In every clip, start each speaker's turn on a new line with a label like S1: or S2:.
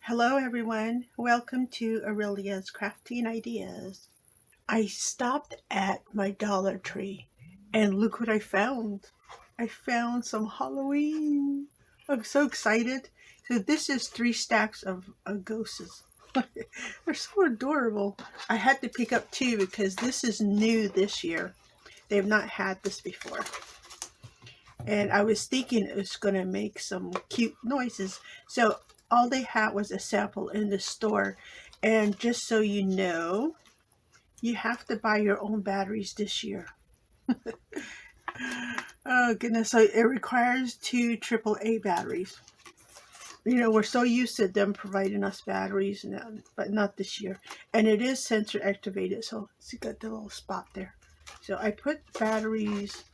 S1: Hello everyone, welcome to Aurelia's Crafting Ideas. I stopped at my Dollar Tree and look what I found. I found some Halloween. I'm so excited. So this is 3 stacks of ghosts. They're so adorable. I had to pick up 2 because this is new this year. They have not had this before. And I was thinking it was going to make some cute noises. So all they had was a sample in the store. And just so you know, you have to buy your own batteries this year. Oh goodness, so it requires 2 AAA batteries. You know, we're so used to them providing us batteries, now, but not this year. And it is sensor activated, so you got the little spot there. So I put batteries,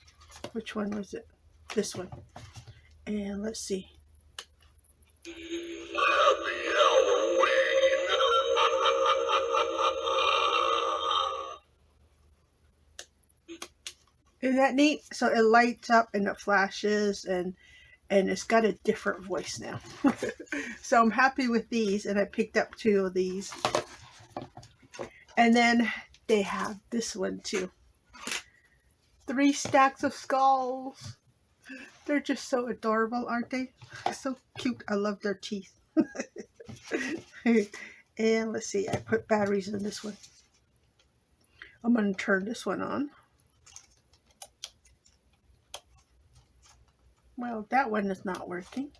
S1: which one was it? This one. And let's see. Isn't that neat? So it lights up and it flashes and it's got a different voice now. So I'm happy with these, and I picked up 2 of these. And then they have this one too. 3 stacks of skulls. They're just so adorable, aren't they? So cute. I love their teeth. And let's see, I put batteries in this one. I'm going to turn this one on. Well, that one is not working.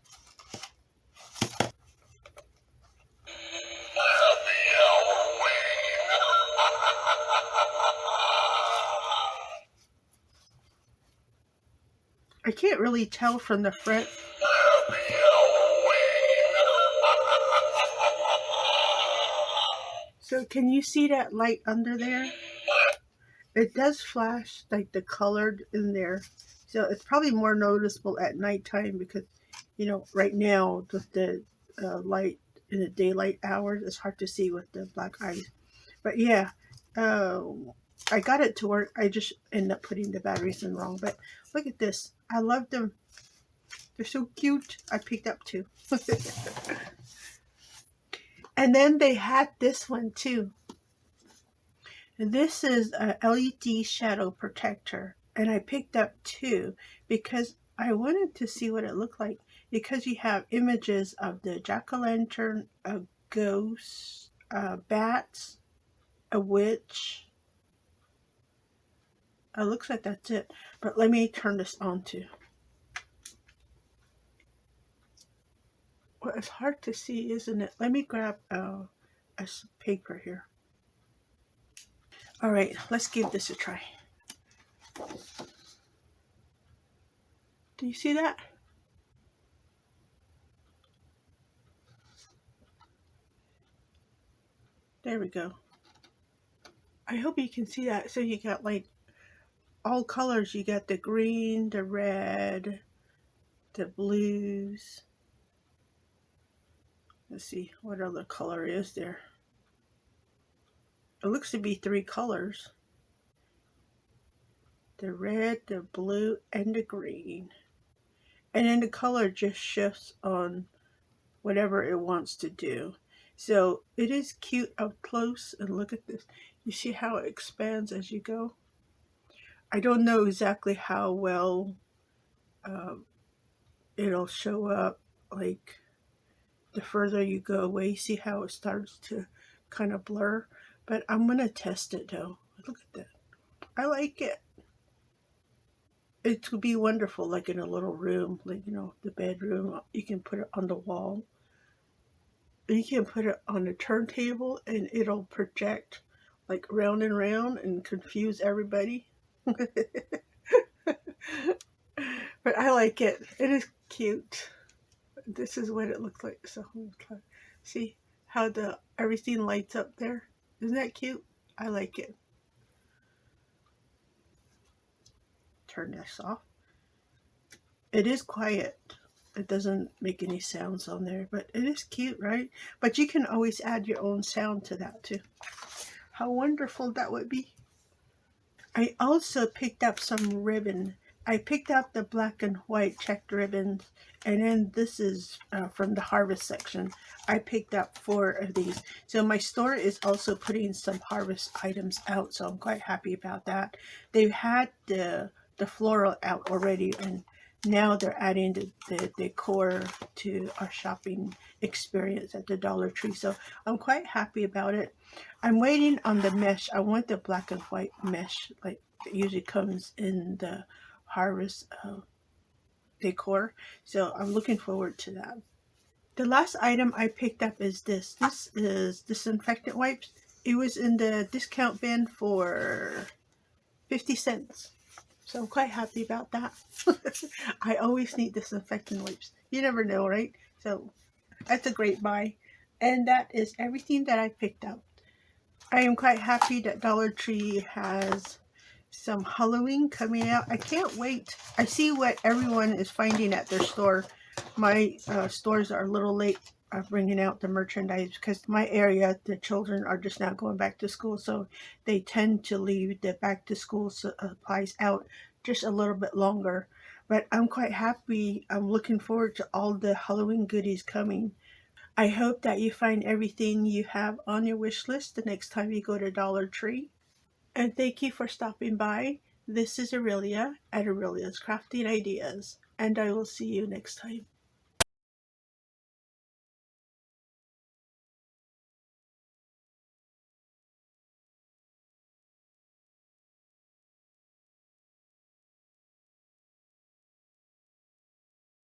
S1: I can't really tell from the front. So can you see that light under there? It does flash like the colored in there. So it's probably more noticeable at nighttime because, you know, right now with the light in the daylight hours, it's hard to see with the black eyes. But yeah, I got it to work. I just ended up putting the batteries in wrong. But look at this. I love them. They're so cute. I picked up 2. And then they had this one too. This is a LED shadow protector. And I picked up 2 because I wanted to see what it looked like. Because you have images of the jack-o'-lantern, a ghost, bats, a witch. It looks like that's it. But let me turn this on too. Well, it's hard to see, isn't it? Let me grab a paper here. All right, let's give this a try. Do you see that? There we go. I hope you can see that. So you got like all colors. You got the green, the red, the blues. Let's see, what other color is there? It looks to be 3 colors. The red, the blue, and the green. And then the color just shifts on whatever it wants to do. So it is cute up close. And look at this. You see how it expands as you go? I don't know exactly how well it'll show up. Like the further you go away, see how it starts to kind of blur. But I'm going to test it though. Look at that. I like it. It would be wonderful, like in a little room, like, you know, the bedroom. You can put it on the wall. You can put it on a turntable and it'll project like round and round and confuse everybody. But I like it. It is cute. This is what it looks like. So see how everything lights up there? Isn't that cute? I like it. Turn this off. It is quiet. It doesn't make any sounds on there, but it is cute, right? But you can always add your own sound to that too. How wonderful that would be. I also picked up some ribbon I picked up the black and white checked ribbons, and then this is from the harvest section. I picked up 4 of these. So my store is also putting some harvest items out, so I'm quite happy about that. They've had the floral out already, and now they're adding the decor to our shopping experience at the Dollar Tree. So I'm quite happy about it. I'm waiting on the mesh. I want the black and white mesh, like it usually comes in the harvest decor. So I'm looking forward to that. The last item I picked up is this. This is disinfectant wipes. It was in the discount bin for 50 cents. So I'm quite happy about that. I always need disinfectant wipes. You never know, right? So that's a great buy. And that is everything that I picked up. I am quite happy that Dollar Tree has some Halloween coming out. I can't wait. I see what everyone is finding at their store. My stores are a little late bringing out the merchandise because my area, the children are just now going back to school, so they tend to leave the back to school supplies out just a little bit longer. But I'm quite happy. I'm looking forward to all the Halloween goodies coming. I hope that you find everything you have on your wish list the next time you go to Dollar Tree. And thank you for stopping by. This is Aurelia at Aurelia's Crafting Ideas, and I will see you next time.